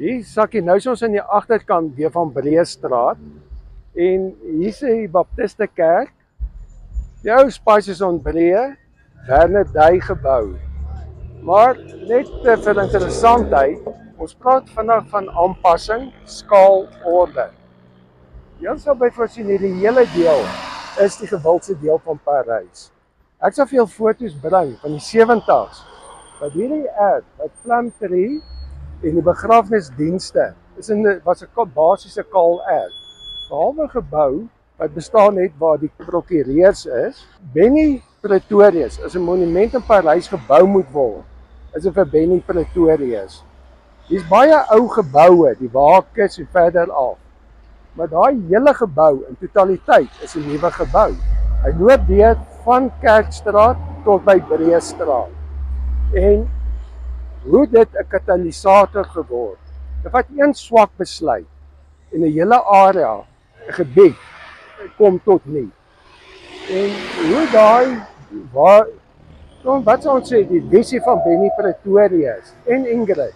Hier sakkie nou is ons in die agterkant weer van Breestraat en hier is die Baptiste Kerk. Die ou Spices on Bree, Bernardy gebou. Maar net vir interessantheid, ons praat vandag van aanpassing, skaal, orde. Jy sal byvoorbeeld hierdie hele deel is die gewildste deel van Parys. Ek sal veel foto's bring van die 70s. Wat hierdie erf, wat Plumtree en die begrafnisdienste was 'n basiese kaal erf. Behalwe gebou wat bestaan net waar die prokureurs is. Benny Pretorius is 'n monument in Parys gebou moet word. Is dit vir Benny Pretorius. Hier's baie ou geboue, die Wakes en verder af. Maar daai hele gebou in totaliteit is 'n nuwe gebou. Hy loop deur van Kerkstraat tot by Breestraat. En hoe dit 'n katalisator geword. Dit vat een swak besluit en 'n hele area, 'n gebied kom tot nie. En hoe daai wat sou ons sê die visie van Benny Pretorius en Ingrid,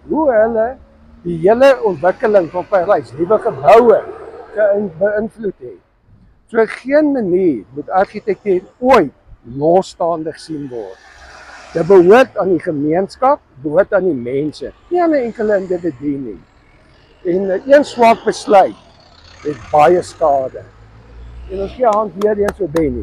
hoe hulle die hele ontwikkeling van Parys, nuwe geboue beïnvloed het. So geen manier moet argitektuur ooit losstaande gesien word. Dit behoort aan die gemeenskap, behoort aan die mense, nie aan 'n enkele individu nie. En een swak besluit het baie skade. En ons gee hand weer eens vir Benny.